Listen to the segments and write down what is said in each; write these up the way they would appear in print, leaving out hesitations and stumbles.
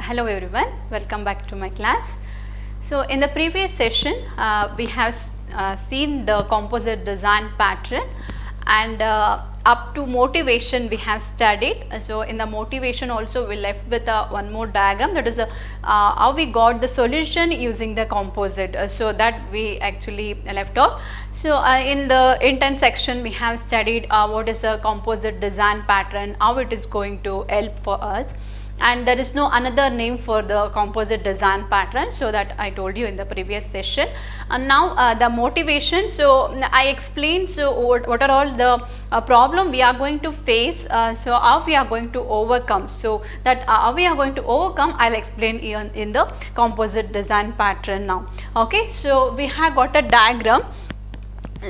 Hello everyone, welcome back to my class. So in the previous session we have seen the composite design pattern and up to motivation we have studied. So in the motivation also we left with one more diagram, that is how we got the solution using the composite, so that we actually left off. So in the intent section we have studied what is a composite design pattern, how it is going to help for us, and there is no another name for the composite design pattern, so that I told you in the previous session. And now the motivation, so I explained so what are all the problem we are going to face, so how we are going to overcome, so that how we are going to overcome I'll explain in the composite design pattern now. Okay, so we have got a diagram,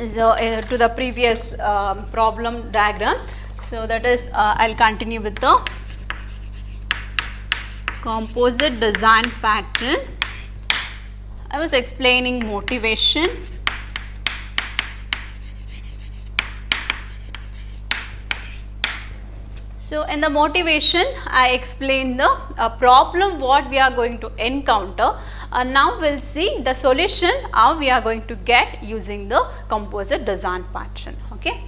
so to the previous problem diagram, so that is I'll continue with the composite design pattern. I was explaining motivation. So in the motivation I explained the problem what we are going to encounter. Now we'll see the solution how we are going to get using the composite design pattern. Okay.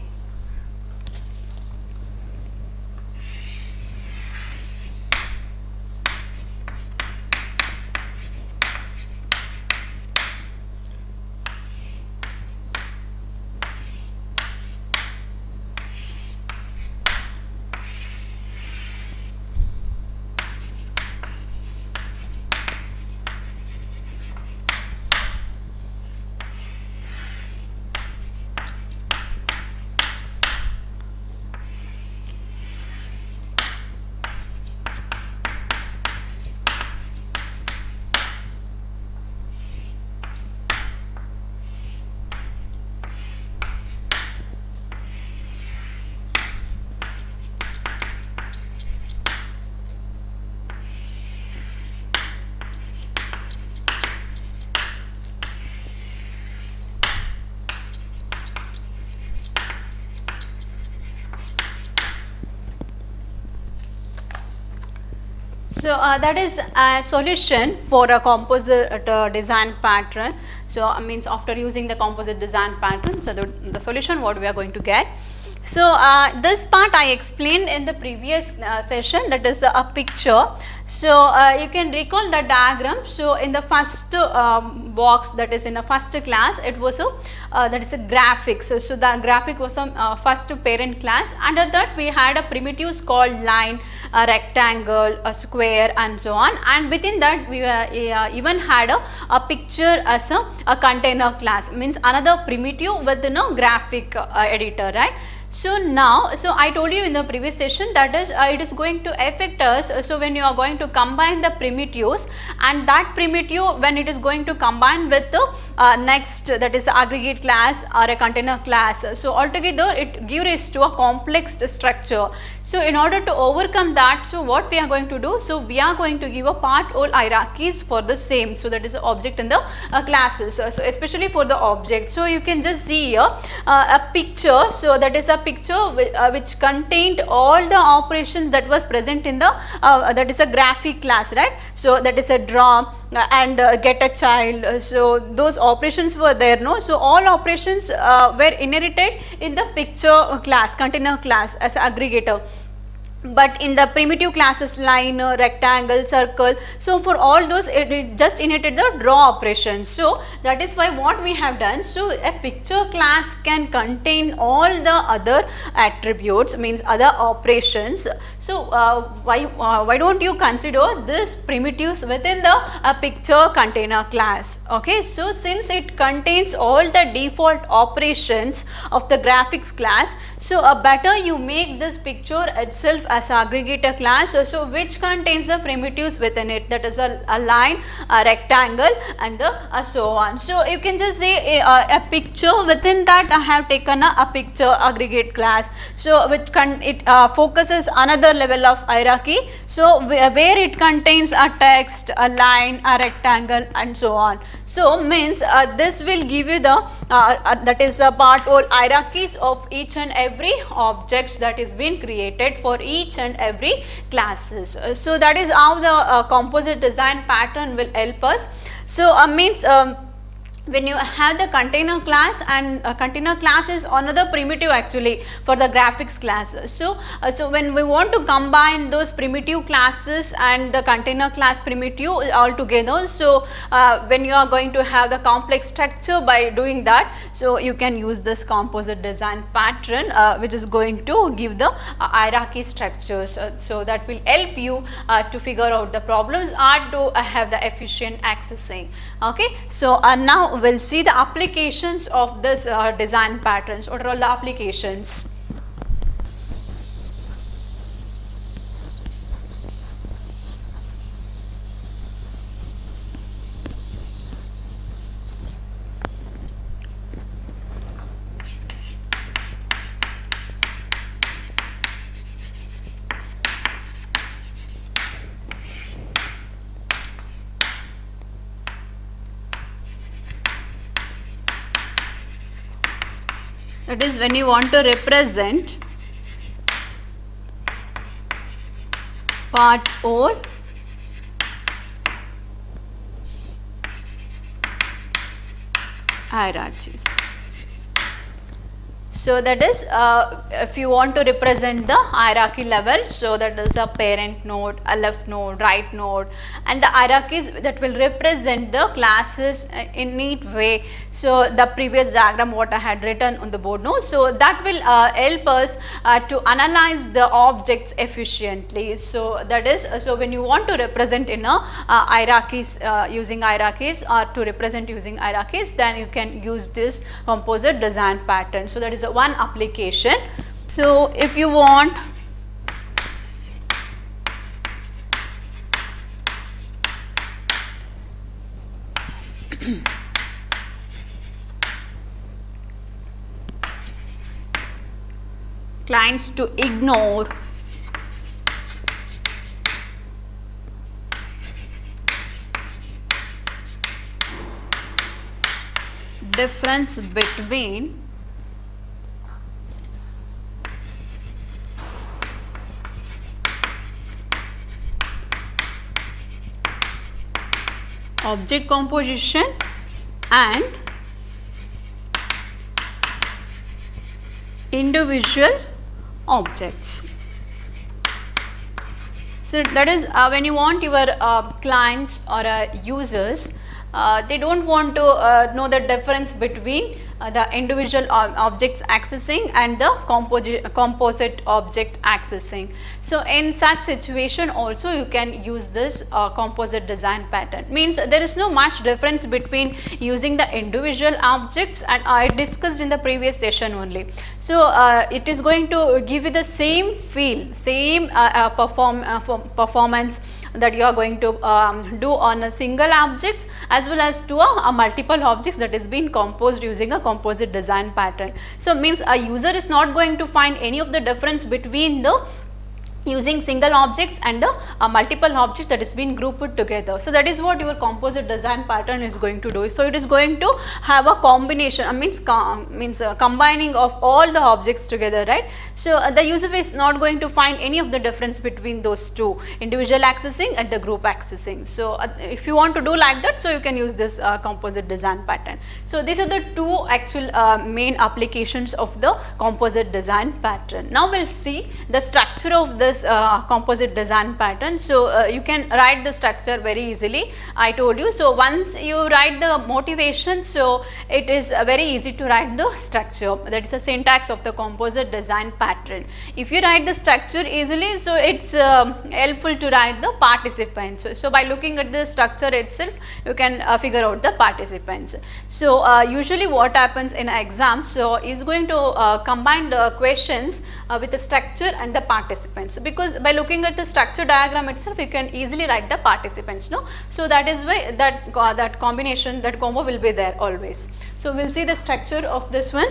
So that is a solution for a composite design pattern. So means after using the composite design pattern, so the solution what we are going to get. So this part I explained in the previous session, that is a picture. So you can recall the diagram. So in the first box, that is in the first class, it was a that is a graphic. So the graphic was a first parent class. Under that we had a primitives called line, a rectangle, a square, and so on. And within that we even had a picture as a container class, means another primitive within a graphic editor, right? So now, so I told you in the previous session that is it is going to affect us. So when you are going to combine the primitives, and that primitive when it is going to combine with the next, that is aggregate class or a container class, so altogether it gives rise to a complex structure. So in order to overcome that, so what we are going to do, so we are going to give a part whole hierarchies for the same, so that is the object in the classes, so especially for the object. So you can just see here a picture, so that is a picture which contained all the operations that was present in the that is a graphic class, right? So that is a draw and get a child, so those operations were there, no? So all operations were inherited in the picture class, container class as aggregator. But in the primitive classes, line, rectangle, circle, so for all those it just inherited the draw operations. So that is why what we have done, so a picture class can contain all the other attributes, means other operations. So why don't you consider this primitives within the picture container class? Okay, so since it contains all the default operations of the graphics class, so better you make this picture itself as aggregator class, so which contains the primitives within it, that is a line, a rectangle, and so on. So you can just say a picture, within that I have taken a picture aggregate class, so which it focuses another level of hierarchy, so where it contains a text, a line, a rectangle, and so on. So means this will give you the that is a part or hierarchies of each and every objects that is being created for each and every classes. So that is how the composite design pattern will help us. So means when you have the container class, and container class is another primitive actually for the graphics class. So when we want to combine those primitive classes and the container class primitive all together, so when you are going to have the complex structure by doing that, so you can use this composite design pattern which is going to give the hierarchy structures. So that will help you to figure out the problems or to have the efficient accessing. Okay, so now we'll see the applications of this design patterns. What are all the applications? That is when you want to represent part or hierarchies. So that is if you want to represent the hierarchy level, so that is a parent node, a left node, right node, and the hierarchies that will represent the classes in neat way. So the previous diagram what I had written on the board, no, so that will help us to analyze the objects efficiently. So that is so when you want to represent in a hierarchies using hierarchies, or to represent using hierarchies, then you can use this composite design pattern. So that is one application. So if you want clients to ignore difference between object composition and individual objects. So that is when you want your clients or users, they don't want to know the difference between the individual objects accessing and the composite object accessing. So in such situation also you can use this composite design pattern. Means there is no much difference between using the individual objects, and I discussed in the previous session only. So it is going to give you the same feel, same performance that you are going to do on a single object as well as to a multiple objects that is being composed using a composite design pattern. So means a user is not going to find any of the difference between the using single objects and the multiple objects that is being grouped together. So that is what your composite design pattern is going to do. So it is going to have a combination, means combining of all the objects together, right? So the user is not going to find any of the difference between those two, individual accessing and the group accessing. So if you want to do like that, so you can use this composite design pattern. So these are the two actual main applications of the composite design pattern. Now we'll see the structure of this composite design pattern. So you can write the structure very easily, I told you. So once you write the motivation, so it is very easy to write the structure, that is the syntax of the composite design pattern. If you write the structure easily, so it's helpful to write the participants. So by looking at the structure itself, you can figure out the participants. So usually what happens in exam, so is going to combine the questions with the structure and the participants, because by looking at the structure diagram itself you can easily write the participants, no. So that is why that combination, that combo will be there always. So we'll see the structure of this one.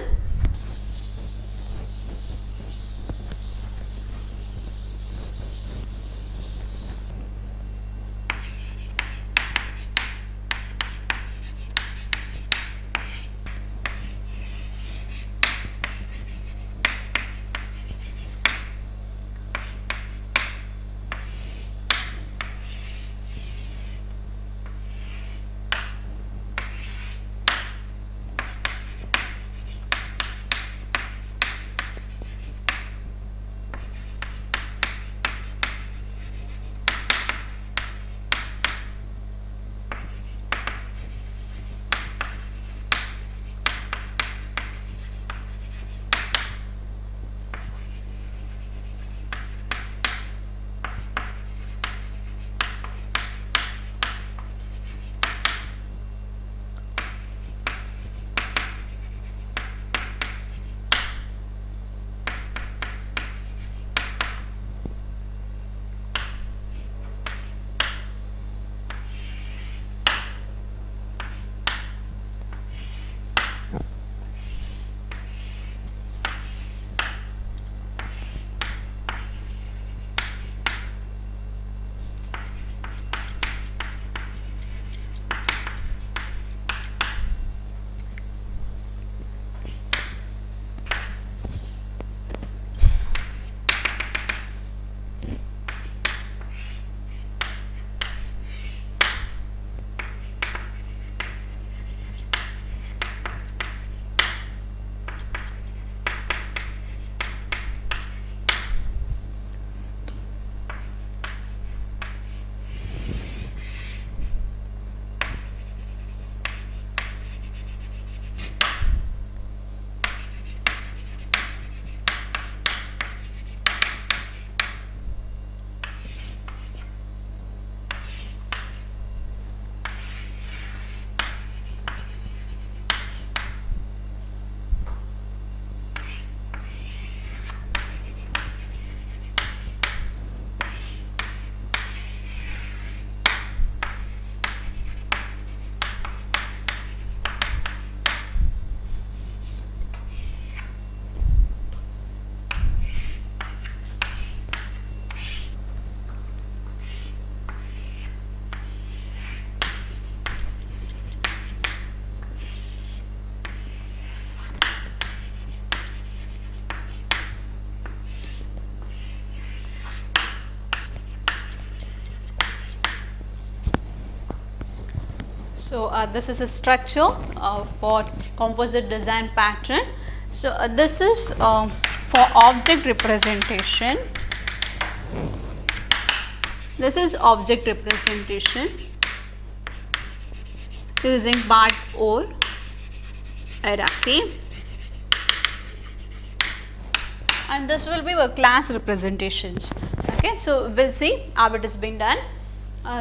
So this is a structure for composite design pattern. So this is for object representation. This is object representation using part or hierarchy, and this will be a class representations. Okay, so we'll see how it is being done.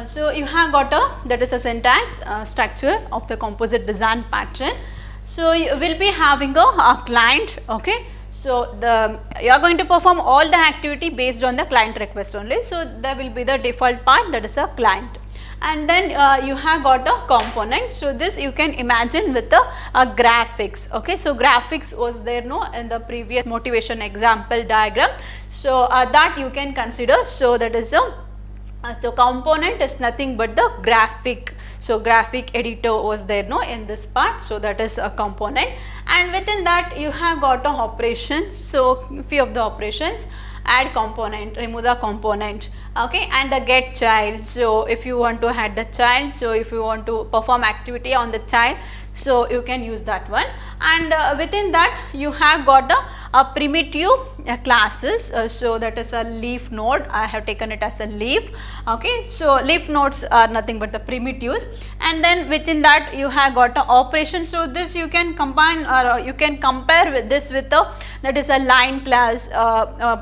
So you have got that is a syntax structure of the composite design pattern. So you will be having a client. Okay, so you are going to perform all the activity based on the client request only. So there will be the default part, that is a client, and then you have got a component. So this you can imagine with the graphics. Okay, so graphics was there in the previous motivation example diagram. So that you can consider. So that is a so component is nothing but the graphic. So graphic editor was there in this part. So that is a component, and within that you have got a operations. So few of the operations: add component, remove the component, okay, and the get child. So if you want to add the child, so if you want to perform activity on the child, so you can use that one. And within that you have got a primitive classes. So that is a leaf node. I have taken it as a leaf. Okay, so leaf nodes are nothing but the primitives, and then within that you have got a operation. So this you can combine, or you can compare with this with the, that is a line class,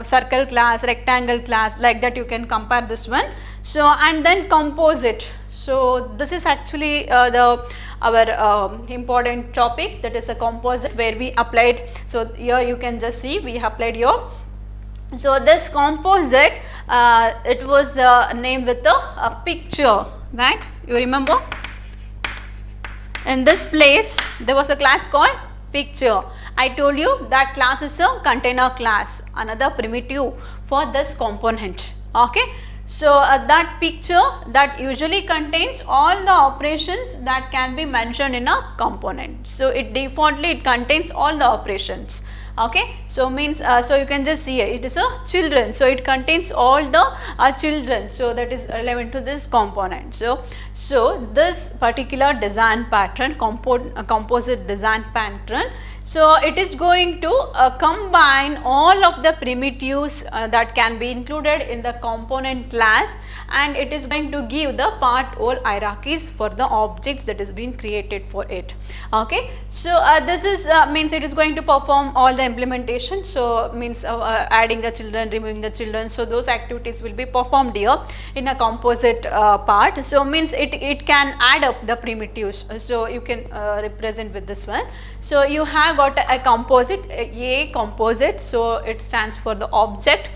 circle class, rectangle class, like that you can compare this one. So and then composite. So this is actually our important topic, that is a composite, where we applied. So here you can just see we applied here. So this composite it was named with a picture, right? You remember? In this place there was a class called picture. I told you that class is a container class, another primitive for this component. Okay. So that picture that usually contains all the operations that can be mentioned in a component. So it defaultly it contains all the operations. Okay, so means so you can just see it is a children. So it contains all the children. So that is relevant to this component. So this particular design pattern, composite design pattern. So it is going to combine all of the primitives that can be included in the component class, and it is going to give the part whole hierarchies for the objects that is being created for it. Okay, so this is means it is going to perform all the implementation. So means adding the children, removing the children. So those activities will be performed here in a composite part. So means it can add up the primitives. So you can represent with this one. So you have got a composite, A composite. So it stands for the object.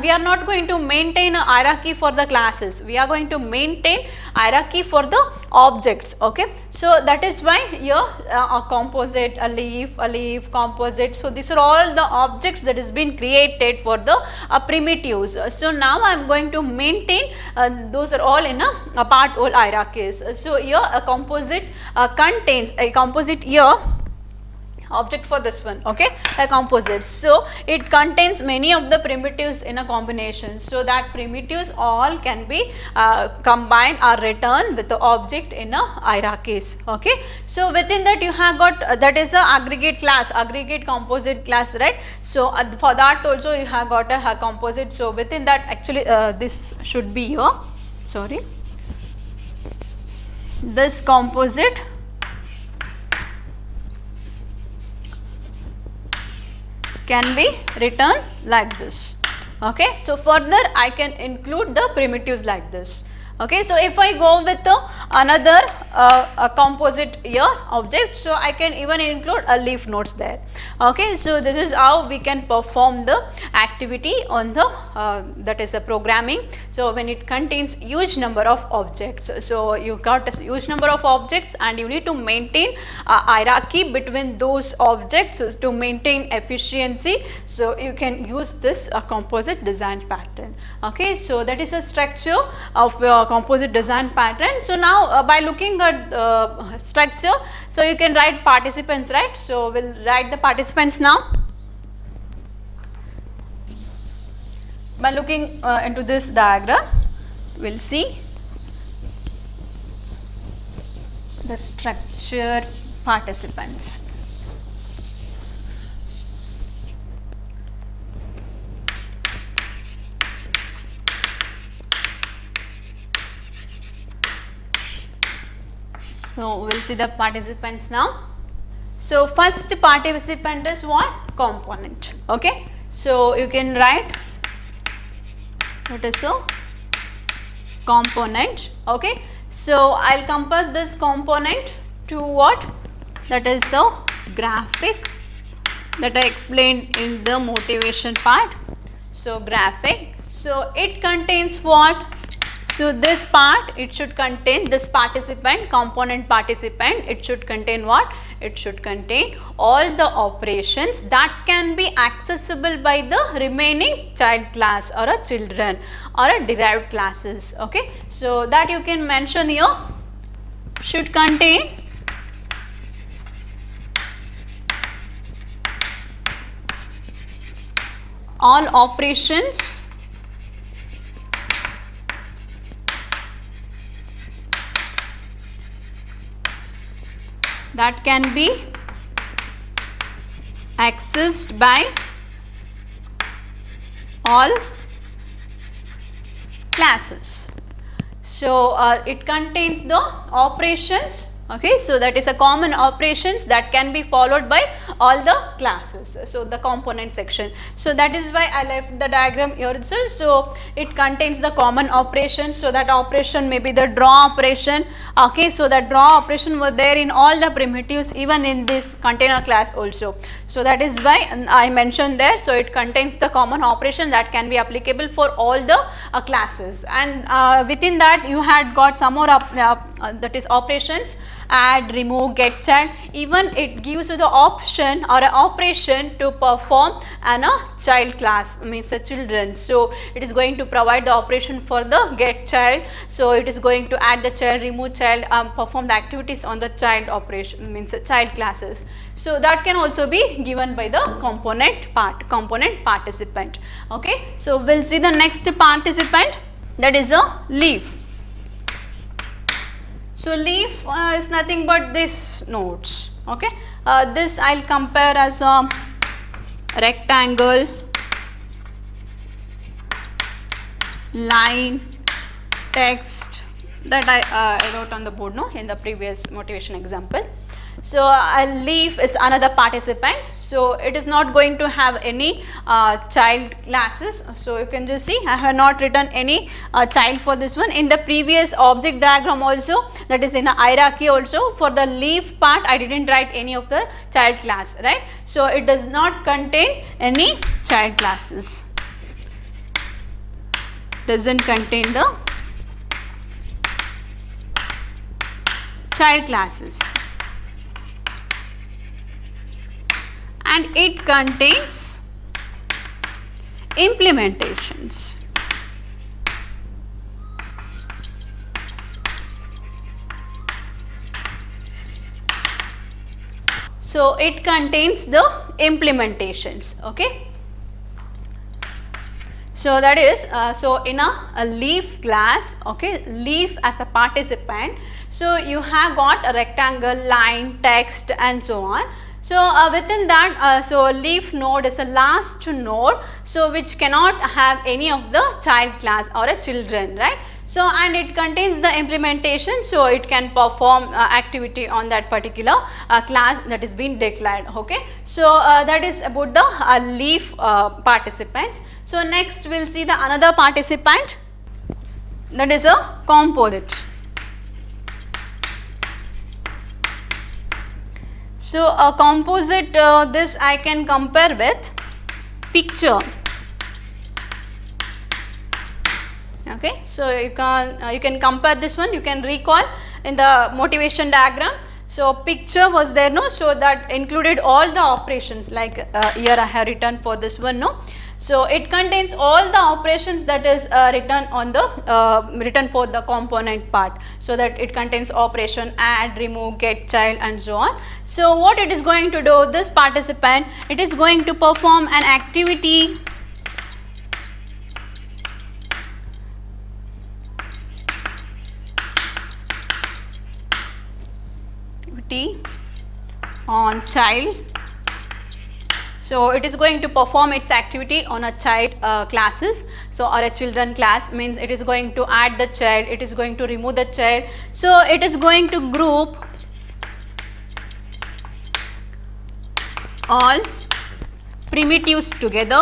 We are not going to maintain a hierarchy for the classes. We are going to maintain hierarchy for the objects. Okay. So that is why here a composite, a leaf, composite. So these are all the objects that is been created for the primitives. So now I am going to maintain those are all in a part whole hierarchies. So here a composite contains a composite here object for this one, okay, a composite. So it contains many of the primitives in a combination, so that primitives all can be combined or returned with the object in a hierarchies. Okay, so within that you have got that is a aggregate class, aggregate composite class, right? So for that also you have got a composite. So within that actually this should be here, sorry, this composite can be written like this. Okay, so further I can include the primitives like this. Okay, so if I go with another a composite here object, so I can even include a leaf nodes there. Okay, so this is how we can perform the activity on the that is a programming. So when it contains huge number of objects, so you got a huge number of objects and you need to maintain a hierarchy between those objects to maintain efficiency. So you can use this composite design pattern. Okay, so that is a structure of composite design pattern. So now by looking at structure, so you can write participants, right? So we'll write the participants now. By looking into this diagram, we'll see. the structure participants. So we'll see the participants now. So first participant is what? Component. Okay. So you can write what is a component. Okay. So I'll compare this component to what? That is a graphic that I explained in the motivation part. So graphic. So it contains what? So this part, it should contain this participant, component participant, it should contain what? It should contain all the operations that can be accessible by the remaining child class or a children or a derived classes. Okay. So that you can mention here, should contain all operations that can be accessed by all classes. So it contains the operations. Okay, so that is a common operations that can be followed by all the classes. So the component section. So that is why I left the diagram here itself. So it contains the common operations. So that operation may be the draw operation. Okay, so that draw operation were there in all the primitives, even in this container class also. So that is why I mentioned there. So it contains the common operation that can be applicable for all the classes, and within that you had got some more that is operations, add, remove, get child. Even it gives you the option or an operation to perform an a child class, means a children. So it is going to provide the operation for the get child. So it is going to add the child, remove child, perform the activities on the child operation, means a child classes. So that can also be given by the component participant. Okay. So we'll see the next participant, that is a leaf. So leaf is nothing but this nodes. Okay. This I'll compare as a rectangle, line, text that I wrote on the board, no, in the previous motivation example. So a leaf is another participant. So it is not going to have any child classes. So you can just see I have not written any child for this one. In the previous object diagram also, that is in a hierarchy also, for the leaf part I didn't write any of the child class, right. So it does not contain any child classes, doesn't contain the child classes, and it contains implementations. So it contains the implementations. Okay. So that is so in a leaf class, okay, leaf as a participant. So you have got a rectangle, line, text, and so on. So within that, so leaf node is the last node, so which cannot have any of the child class or a children, right. So and it contains the implementation, so it can perform activity on that particular class that is being declared. Okay. So that is about the leaf participants. So next we will see the another participant, that is a composite. So a composite, this I can compare with picture. Okay. So you can compare this one, you can recall in the motivation diagram. So picture was there, no, so that included all the operations, like here I have written for this one, no. So it contains all the operations that is written on the written for the component part. So that it contains operation add, remove, get child, and so on. So what it is going to do, this participant, it is going to perform an activity T on child. So it is going to perform its activity on a child classes. So or a children class means it is going to add the child, it is going to remove the child. So it is going to group all primitives together.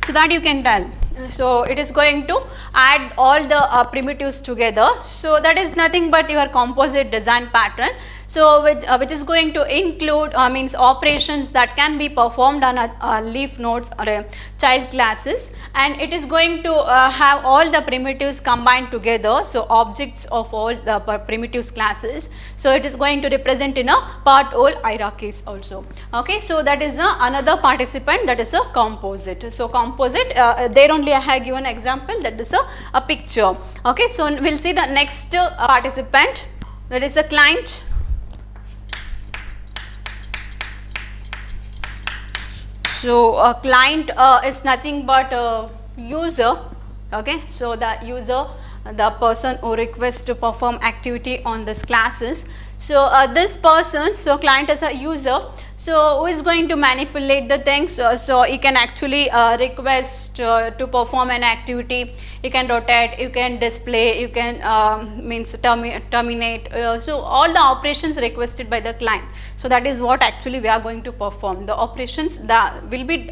So that you can tell. So it is going to add all the primitives together. So that is nothing but your composite design pattern. So which is going to include means operations that can be performed on a leaf nodes or a child classes, and it is going to have all the primitives combined together. So objects of all the primitives classes. So it is going to represent in a part whole hierarchies also. Okay, so that is another participant, that is a composite. So composite, there only I have given example, that is a picture. Okay, so we will see the next participant, that is a client. So a client is nothing but a user. Okay, so the user, the person who requests to perform activity on this classes. So this person, so client is a user, so who is going to manipulate the things. So he can actually request to perform an activity. You can rotate, you can display, you can means terminate. So all the operations requested by the client. So that is what actually we are going to perform. The operations that will be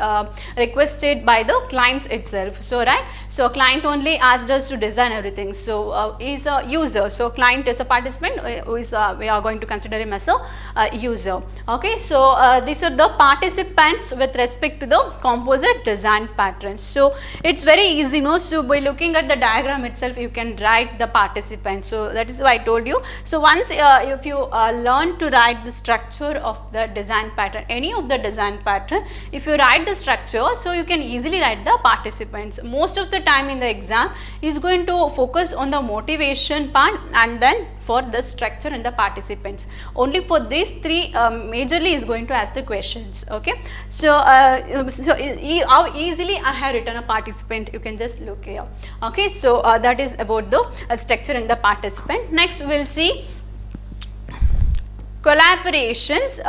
requested by the clients itself. So right, so client only asked us to design everything. So is a user. So client is a participant who is we are going to consider him as a user. Okay, so these are the participants with respect to the composite design patterns. So it's very easy, no? So by looking at the diagram itself, you can write the participants. So that is why I told you. So once if you learn to write the structure of the design pattern, any of the design pattern, if you write the structure, so you can easily write the participants. Most of the time in the exam is going to focus on the motivation part and then for the structure and the participants. Only for these three majorly is going to ask the questions. Okay, so how easily I have written a participant, you can just look here. Okay, so that is about the structure and the participant. Next we will see collaborations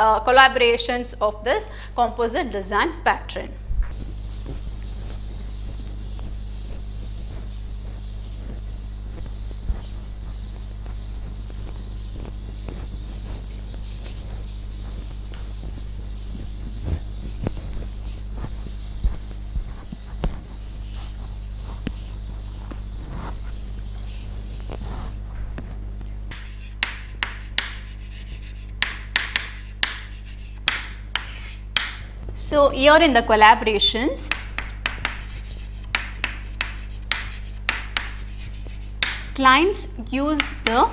of this composite design pattern. So here in the collaborations, clients use the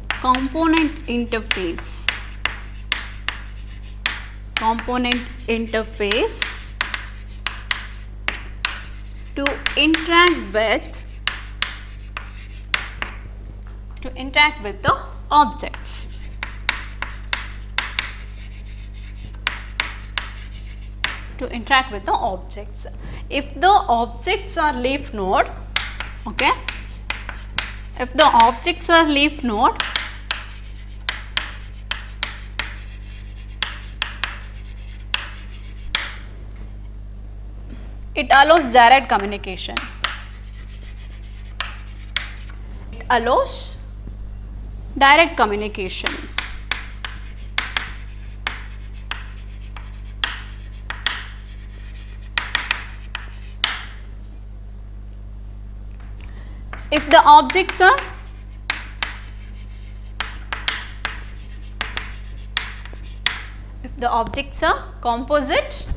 component interface to interact with the objects. If the objects are leaf node, okay, if the objects are leaf node, it allows direct communication. If the objects are composite,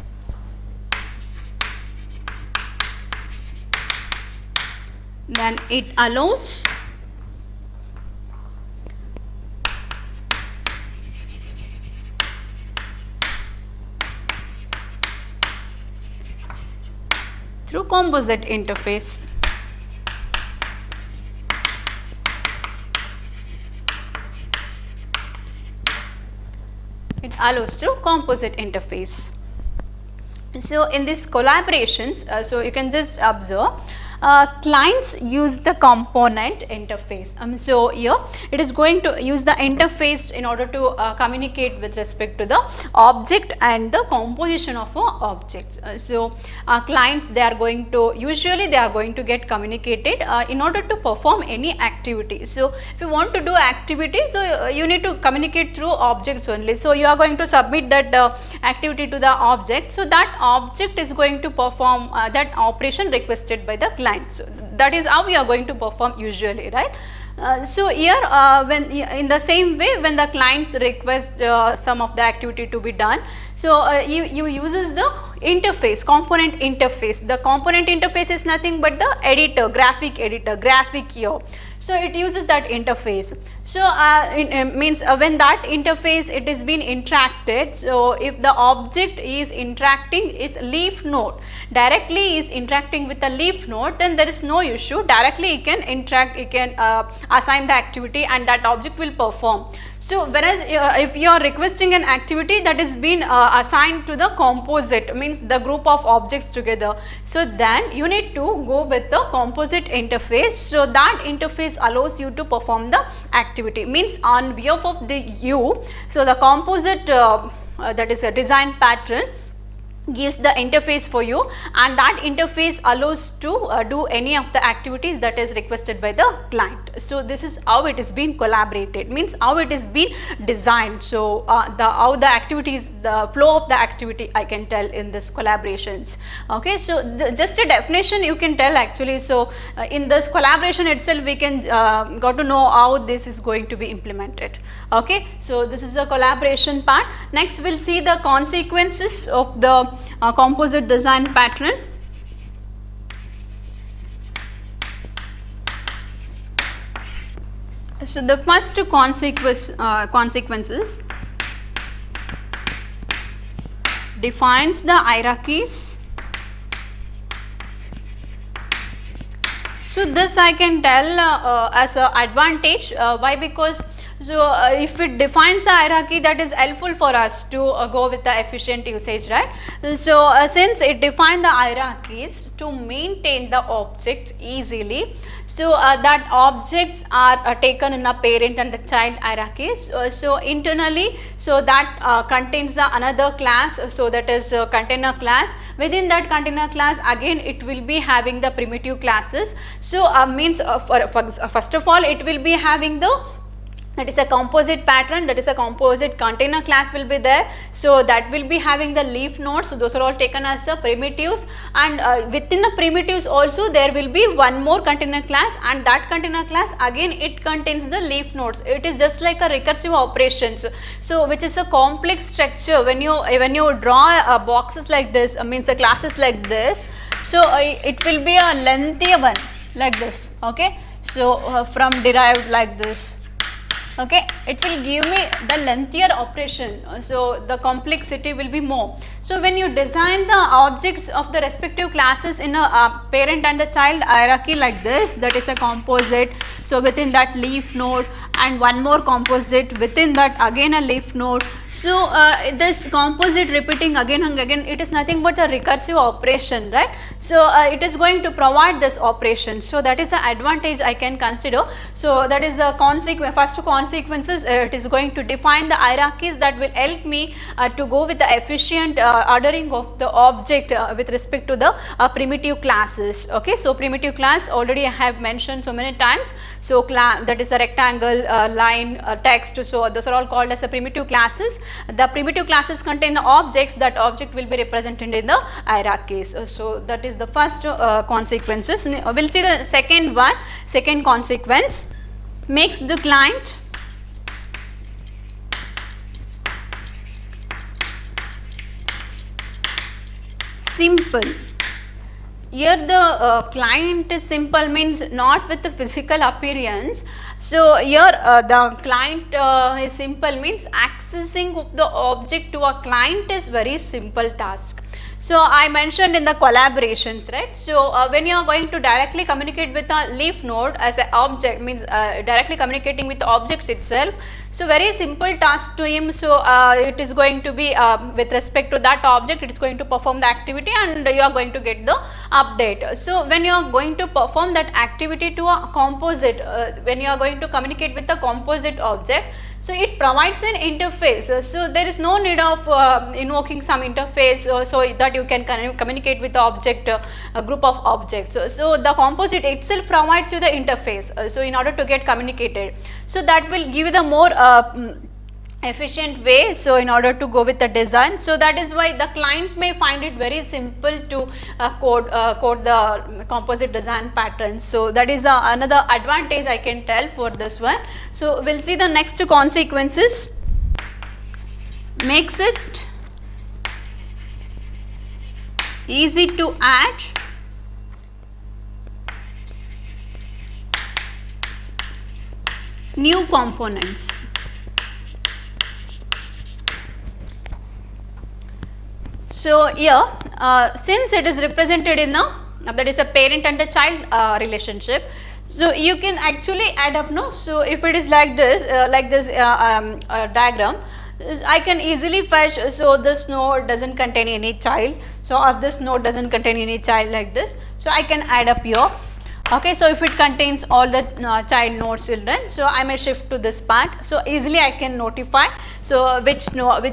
then it allows through composite interface. It allows through composite interface. So in these collaborations, so you can just observe clients use the component interface. So here it is going to use the interface in order to communicate with respect to the object and the composition of objects. So clients, they are going to usually they are going to get communicated in order to perform any activity. So if you want to do activity, so you need to communicate through objects only. So you are going to submit that activity to the object, so that object is going to perform that operation requested by the client. So that is how we are going to perform usually, right? So here when in the same way, when the clients request some of the activity to be done, so you uses the interface, component interface. The component interface is nothing but the editor, graphic here. So it uses that interface. So it means when that interface it is being interacted, so if the object is interacting is leaf node, directly is interacting with the leaf node, then there is no issue. Directly it can interact, it can assign the activity and that object will perform. So whereas if you are requesting an activity that is being assigned to the composite, means the group of objects together, so then you need to go with the composite interface. So that interface allows you to perform the activity, means on behalf of the you. So the composite that is a design pattern gives the interface for you, and that interface allows to do any of the activities that is requested by the client. So this is how it is being collaborated, means how it is being designed. So how the activities, the flow of the activity I can tell in this collaborations. Okay, so just a definition you can tell actually. So in this collaboration itself we can got to know how this is going to be implemented. Okay, so this is the collaboration part. Next we'll see the consequences of the composite design pattern. So the first consequences defines the hierarchies. So this I can tell as an advantage. Why? Because so if it defines a hierarchy, that is helpful for us to go with the efficient usage, right? So since it defines the hierarchies to maintain the objects easily, so that objects are taken in a parent and the child hierarchies. So internally, so that contains the another class, so that is container class. Within that container class, again it will be having the primitive classes. So means first of all it will be having the, that is a composite pattern, that is a composite container class will be there. So that will be having the leaf nodes. So those are all taken as the primitives, and within the primitives also there will be one more container class, and that container class again it contains the leaf nodes. It is just like a recursive operations. So which is a complex structure. When you draw boxes like this, means the classes like this, so it will be a lengthier one like this. Okay, so from derived like this. Okay, it will give me the lengthier operation, so the complexity will be more. So when you design the objects of the respective classes in a parent and the child hierarchy like this, that is a composite. So within that leaf node, and one more composite, within that again a leaf node. So this composite repeating again and again, it is nothing but a recursive operation, right? So it is going to provide this operation. So that is the advantage I can consider. So that is the first consequences. It is going to define the hierarchies that will help me to go with the efficient ordering of the object with respect to the primitive classes. Okay, so primitive class already I have mentioned so many times. So that is a rectangle, line, text. So those are all called as the primitive classes. The primitive classes contain the objects, that object will be represented in the hierarchies. So that is the first consequences. We will see the second one. Second consequence makes the client simple. Here the client is simple, means not with the physical appearance. So here the client is simple, means accessing of the object to a client is very simple task. So I mentioned in the collaborations, right? So when you are going to directly communicate with a leaf node as an object, means directly communicating with the objects itself. So very simple task to him. So it is going to be with respect to that object, it is going to perform the activity and you are going to get the update. So when you are going to perform that activity to a composite, when you are going to communicate with a composite object, so it provides an interface. So there is no need of invoking some interface so that you can communicate with the object, a group of objects. So the composite itself provides you the interface. So in order to get communicated, so that will give you the more efficient way. So in order to go with the design, so that is why the client may find it very simple to code the composite design pattern. So that is another advantage I can tell for this one. So we'll see the next consequences. Makes it easy to add new components. So here, since it is represented in that is a parent and a child relationship, so you can actually add up, no? So if it is like this diagram, I can easily fetch. So this node doesn't contain any child, so or this node doesn't contain any child like this. So I can add up here. Okay, so if it contains all the child nodes children, so I may shift to this part. So easily I can notify, so which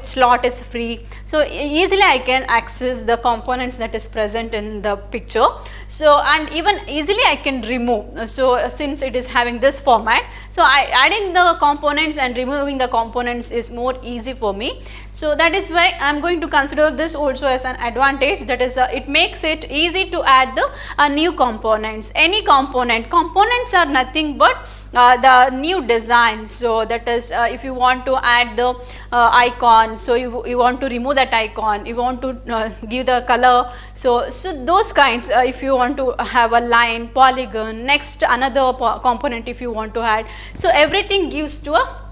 slot is free. So easily I can access the components that is present in the picture. So and even easily I can remove. So since it is having this format, so adding the components and removing the components is more easy for me. So that is why I am going to consider this also as an advantage. That is, it makes it easy to add the new components. Any components are nothing but the new design. So that is, if you want to add the icon, so you want to remove that icon, you want to give the color, so those kinds, if you want to have a line, polygon, next another component if you want to add, so everything gives to a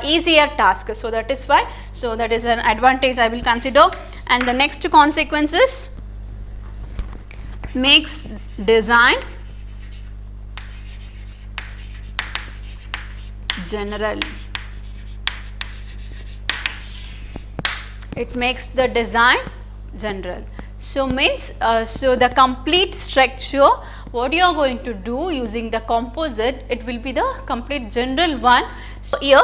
easier task. So that is why, so that is an advantage I will consider. And the next consequences, makes design general. It makes the design general. So means, so the complete structure what you are going to do using the composite, it will be the complete general one. So here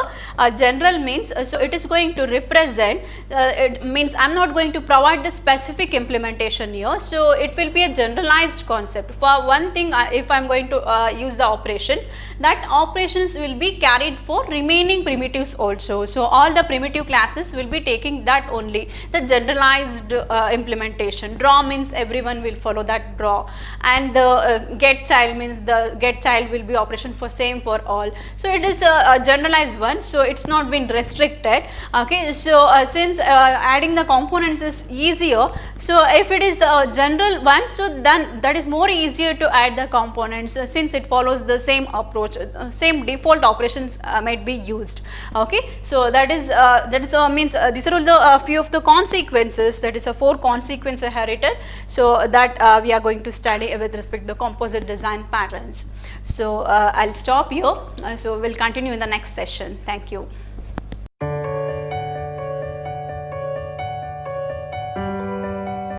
general means, so it is going to represent, it means I am not going to provide the specific implementation here. So it will be a generalized concept. For one thing, if I am going to use the operations, that operations will be carried for remaining primitives also. So all the primitive classes will be taking that only, the generalized implementation. Draw means everyone will follow that draw, and the get child means the get child will be operation for same for all. So it is a generalized one, so it's not been restricted. Okay, so since adding the components is easier, so if it is a general one, so then that is more easier to add the components, since it follows the same approach, same default operations might be used. Okay, so that is means these are all the few of the consequences, that is a 4 consequence inherited. So that we are going to study with respect to the composite design patterns. So I'll stop here. So we'll continue in the next session. Thank you.